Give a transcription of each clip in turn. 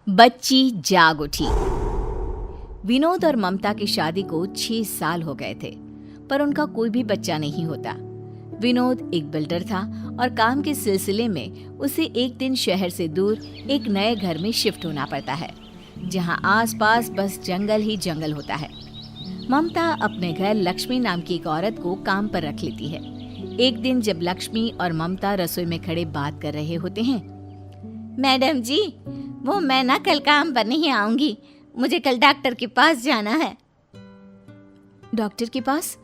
बच्ची जाग उठी। विनोद और ममता की शादी को 6 साल हो गए थे, पर उनका कोई भी बच्चा नहीं होता। विनोद एक बिल्डर था और काम के सिलसिले में उसे एक दिन शहर से दूर एक नए घर में शिफ्ट होना पड़ता है, जहां आसपास बस जंगल ही जंगल होता है। ममता अपने घर लक्ष्मी नाम की एक औरत को काम पर रख लेती है। एक दिन जब लक्ष्मी और ममता रसोई में खड़े बात कर रहे होते हैं, मैडम जी, वो मैं ना कल काम पर नहीं आऊंगी, मुझे कल डॉक्टर के पास जाना है। डॉक्टर के पास?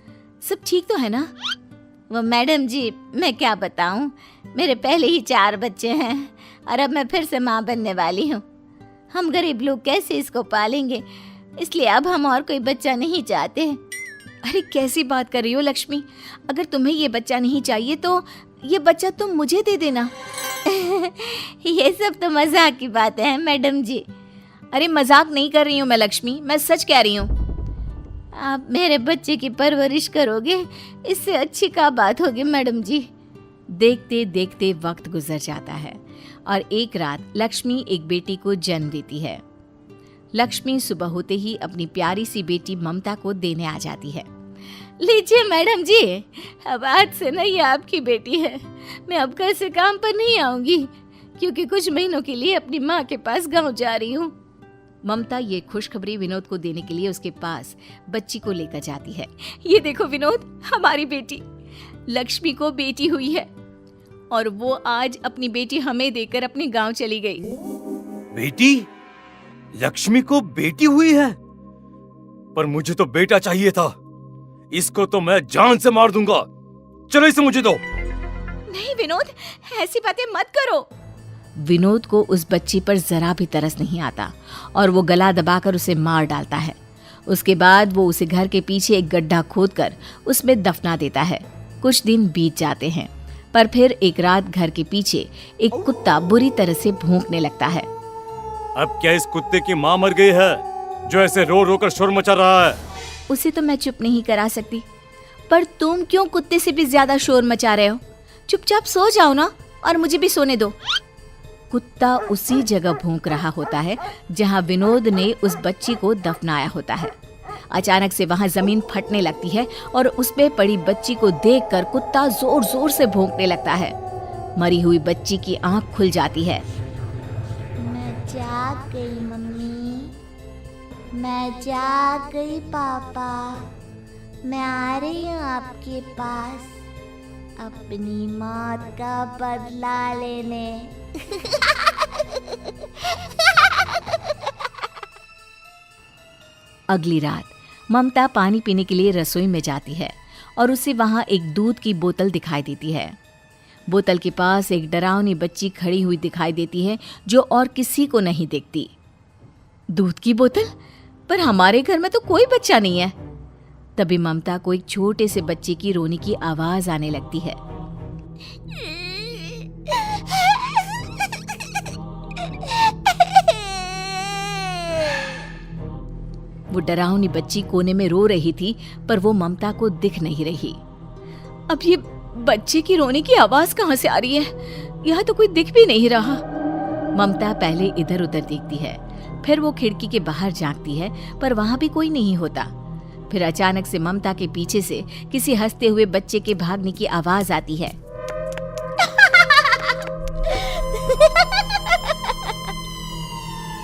सब ठीक तो है ना? वो मैडम जी, मैं क्या बताऊं, मेरे पहले ही 4 बच्चे हैं और अब मैं फिर से माँ बनने वाली हूँ। हम गरीब लोग कैसे इसको पालेंगे, इसलिए अब हम और कोई बच्चा नहीं चाहते। अरे कैसी बात कर रही हो लक्ष्मी, अगर तुम्हें ये बच्चा नहीं चाहिए तो ये बच्चा तुम मुझे दे देना। ये सब तो मजाक की बात है मैडम जी। अरे मजाक नहीं कर रही हूँ मैं लक्ष्मी, मैं सच कह रही हूँ। आप मेरे बच्चे की परवरिश करोगे, इससे अच्छी क्या बात होगी मैडम जी। देखते देखते वक्त गुजर जाता है और एक रात लक्ष्मी एक बेटी को जन्म देती है। लक्ष्मी सुबह होते ही अपनी प्यारी सी बेटी ममता को देने आ जाती है। लीजिए मैडम जी, अब आज से ना ये आपकी बेटी है। मैं अब घर से काम पर नहीं आऊंगी क्योंकि कुछ महीनों के लिए अपनी माँ के पास गांव जा रही हूँ। ममता ये खुशखबरी विनोद को देने के लिए उसके पास बच्ची को लेकर जाती है। ये देखो विनोद, हमारी बेटी लक्ष्मी को बेटी हुई है और वो आज अपनी बेटी हमें देकर अपने गांव चली गई। बेटी? लक्ष्मी को बेटी हुई है? पर मुझे तो बेटा चाहिए था। इसको तो मैं जान से मार दूंगा। चलो इसे मुझे दो। नहीं विनोद, ऐसी बातें मत करो। विनोद को उस बच्ची पर जरा भी तरस नहीं आता और वो गला दबाकर उसे मार डालता है। उसके बाद वो उसे घर के पीछे एक गड्ढा खोदकर उसमें दफना देता है। कुछ दिन बीत जाते हैं, पर फिर एक रात घर के पीछे एक कुत्ता बुरी तरह से भौंकने लगता है। अब क्या इस कुत्ते की माँ मर गई है जो ऐसे रो रो कर शोर मचा रहा है? उसे तो मैं चुप नहीं करा सकती, पर तुम क्यों कुत्ते से भी ज्यादा शोर मचा रहे हो? चुपचाप सो जाओ ना और मुझे भी सोने दो। कुत्ता उसी जगह भौंक रहा होता है जहां विनोद ने उस बच्ची को दफनाया होता है। अचानक से वहां जमीन फटने लगती है और उसमें पड़ी बच्ची को देखकर कुत्ता जोर जोर से भौंकने लगता है। मरी हुई बच्ची की आंख खुल जाती है। मैं जाग गई मम्मी, मैं जाग गई पापा, मैं आ रही हूँ आपके पास अपनी मौत का बदला लेने। अगली रात ममता पानी पीने के लिए रसोई में जाती है और उसे वहां एक दूध की बोतल दिखाई देती है। बोतल के पास एक डरावनी बच्ची खड़ी हुई दिखाई देती है जो और किसी को नहीं देखती। दूध की बोतल? पर हमारे घर में तो कोई बच्चा नहीं है। तभी ममता को एक छोटे से बच्चे की रोने की आवाज आने लगती है। वो डरावनी बच्ची कोने में रो रही थी, पर वो ममता को दिख नहीं रही। अब ये बच्चे की रोने की आवाज कहाँ से आ रही है? यहाँ तो कोई दिख भी नहीं रहा। ममता पहले इधर उधर देखती है, फिर वो खिड़की के बाहर झांकती है, पर वहां भी कोई नहीं होता। फिर अचानक से ममता के पीछे से किसी हंसते हुए बच्चे के भागने की आवाज आती है।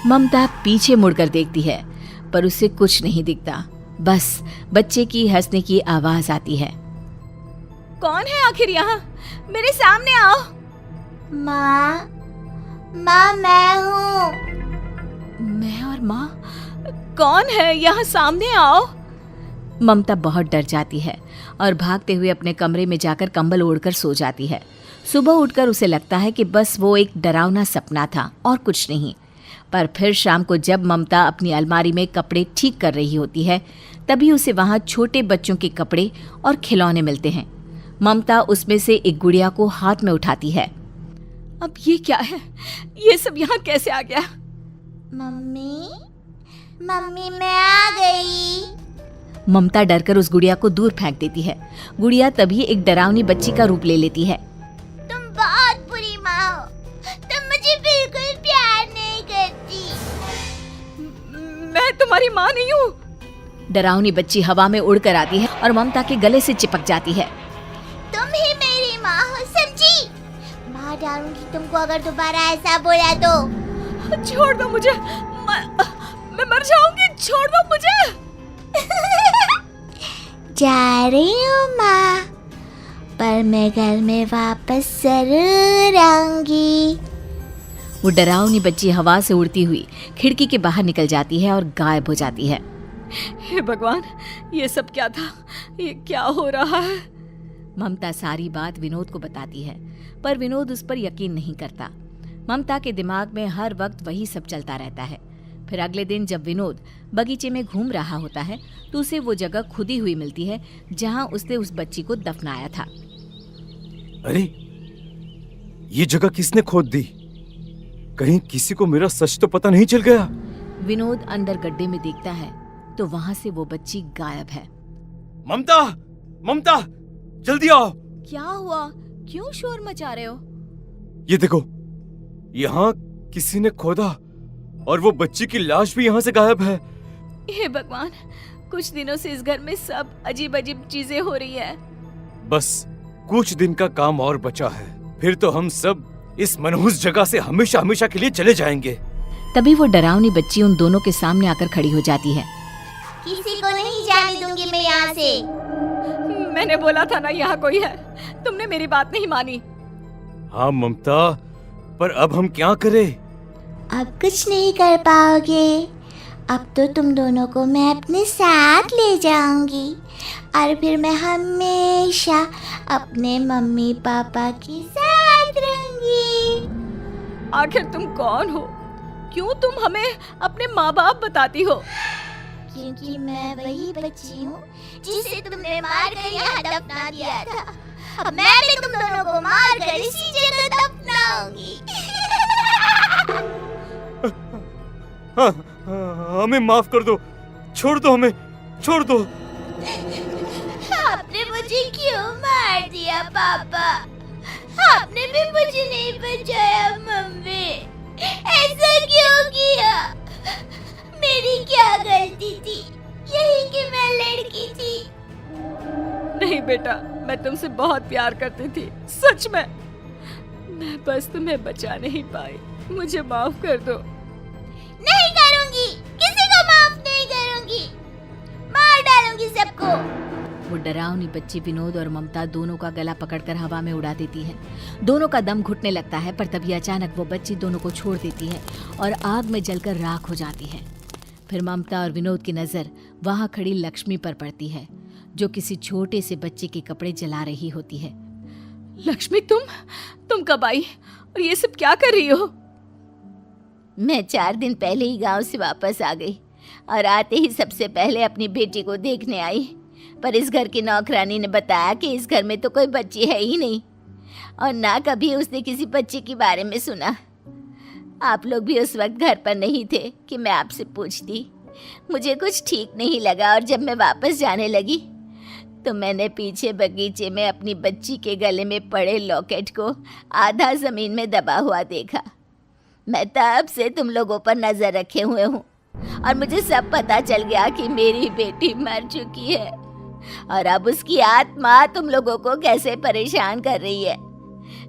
ममता पीछे मुड़कर देखती है, पर उसे कुछ नहीं दिखता, बस बच्चे की हंसने की आवाज आती है। कौन है आखिर यहाँ? मेरे सामने आओ। माँ, मैं हूँ। मैं और माँ? कौन है? यहाँ सामने आओ। ममता बहुत डर जाती है और भागते हुए अपने कमरे में जाकर कंबल ओढ़कर सो जाती है। सुबह उठकर उसे लगता है कि बस वो एक डरावना सपना था और कुछ नहीं। पर फिर शाम को जब ममता अपनी अलमारी में कपड़े ठीक कर रही होती है, तभी उसे वहाँ छोटे बच्चों के कपड़े और खिलौने मिलते हैं। ममता उसमें से एक गुड़िया को हाथ में उठाती है। अब ये क्या है? ये सब यहाँ कैसे आ गया? मम्मी, मैं आ गई। ममता डरकर उस गुड़िया को दूर फेंक देती है। गुड़िया तभी एक डरावनी बच्ची का रूप ले लेती है। तुम बहुत बुरी माँ हो, तुम मुझे बिल्कुल प्यार नहीं करती। तुम्हारी माँ नहीं हूँ। डरावनी बच्ची हवा में उड़कर आती है और ममता के गले से चिपक जाती है। तुम ही मेरी माँ हो, समझी? मार डालूंगी तुमको अगर दोबारा ऐसा बोला तो। छोड़ दो मुझे, मैं मर जाऊंगी, छोड़ दो मुझे। जा रही हूँ माँ, पर मैं घर में वापस जरूर आऊंगी। वो डरावनी बच्ची हवा से उड़ती हुई खिड़की के बाहर निकल जाती है और गायब हो जाती है। हे भगवान, ये सब क्या था? ये क्या हो रहा है? ममता सारी बात विनोद को बताती है, पर विनोद उस पर यकीन नहीं करता। ममता के दिमाग में हर वक्त वही सब चलता रहता है। फिर अगले दिन जब विनोद बगीचे में घूम रहा होता है तो उसे वो जगह खुदी हुई मिलती है जहां उसने उस बच्ची को दफनाया था। अरे, ये जगह किसने खोद दी? कहीं किसी को मेरा सच तो पता नहीं चल गया? विनोद अंदर गड्ढे में देखता है तो वहां से वो बच्ची गायब है। ममता, ममता, जल्दी आओ। क्या हुआ? क्यों शोर मचा रहे हो? ये देखो, यहाँ किसी ने खोदा और वो बच्ची की लाश भी यहाँ से गायब है। हे भगवान, कुछ दिनों से इस घर में सब अजीब अजीब चीजें हो रही है। बस कुछ दिन का काम और बचा है, फिर तो हम सब इस मनहूस जगह से हमेशा हमेशा के लिए चले जाएंगे। तभी वो डरावनी बच्ची उन दोनों के सामने आकर खड़ी हो जाती है। किसी को नहीं जाने दूंगी मैं यहाँ से। मैंने बोला था ना यहाँ कोई है, तुमने मेरी बात नहीं मानी। हाँ ममता, पर अब हम क्या करें? अब कुछ नहीं कर पाओगे। अब तो तुम दोनों को मैं अपने साथ ले जाऊंगी और फिर मैं हमेशा अपने मम्मी पापा के साथ रहूंगी। आखिर तुम कौन हो? क्यों तुम हमें अपने माँ बाप बताती हो? क्योंकि मैं वही बच्ची हूँ जिसे तुमने मार कर यहाँ दफना दिया था। अब मैं भी तुम दोनों को मार कर इसी जगह दफनाऊंगी। हमें माफ कर दो, छोड़ दो हमें, छोड़ दो। आपने मुझे क्यों मार दिया पापा? आपने भी मुझे नहीं बचाया मम्मी। ऐसा क्यों किया? मेरी क्या गलती थी? यही कि मैं लड़की थी। नहीं बेटा, मैं तुमसे बहुत प्यार करती थी, सच में। मैं बस तुम्हें बचा नहीं पाई, मुझे माफ कर दो। नहीं करूंगी, किसी को माफ नहीं करूंगी, मार डालूंगी सबको। वो डरावनी बच्ची विनोद और ममता दोनों का गला पकड़कर हवा में उड़ा देती है। दोनों का दम घुटने लगता है, पर तभी अचानक वो बच्ची दोनों को छोड़ देती है और आग में जलकर राख हो जाती है। फिर ममता और विनोद की नजर वहां खड़ी लक्ष्मी पर पड़ती है, जो किसी छोटे से बच्चे के कपड़े जला रही होती है। लक्ष्मी, तुम कब आई और ये सब क्या कर रही हो? मैं 4 दिन पहले ही गांव से वापस आ गई और आते ही सबसे पहले अपनी बेटी को देखने आई, पर इस घर की नौकरानी ने बताया कि इस घर में तो कोई बच्ची है ही नहीं और ना कभी उसने किसी बच्चे के बारे में सुना। आप लोग भी उस वक्त घर पर नहीं थे कि मैं आपसे पूछती। मुझे कुछ ठीक नहीं लगा और जब मैं वापस जाने लगी तो मैंने पीछे बगीचे में अपनी बच्ची के गले में पड़े लॉकेट को आधा ज़मीन में दबा हुआ देखा। मैं तब से तुम लोगों पर नज़र रखे हुए हूँ और मुझे सब पता चल गया कि मेरी बेटी मर चुकी है और अब उसकी आत्मा तुम लोगों को कैसे परेशान कर रही है।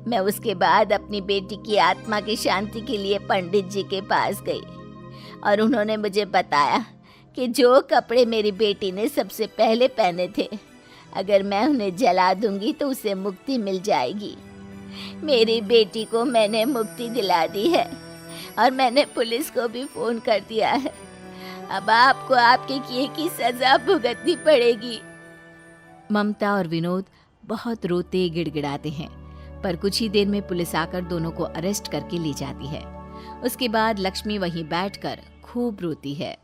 मैं उसके बाद अपनी बेटी की आत्मा की शांति के लिए पंडित जी के पास गई और उन्होंने मुझे बताया कि जो कपड़े मेरी बेटी ने सबसे पहले पहने थे, अगर मैं उन्हें जला दूंगी तो उसे मुक्ति मिल जाएगी। मेरी बेटी को मैंने मुक्ति दिला दी है और मैंने पुलिस को भी फ़ोन कर दिया है। अब आपको आपके किए की सज़ा भुगतनी पड़ेगी। ममता और विनोद बहुत रोते गिड़गिड़ाते हैं, पर कुछ ही देर में पुलिस आकर दोनों को अरेस्ट करके ले जाती है। उसके बाद लक्ष्मी वहीं बैठकर खूब रोती है।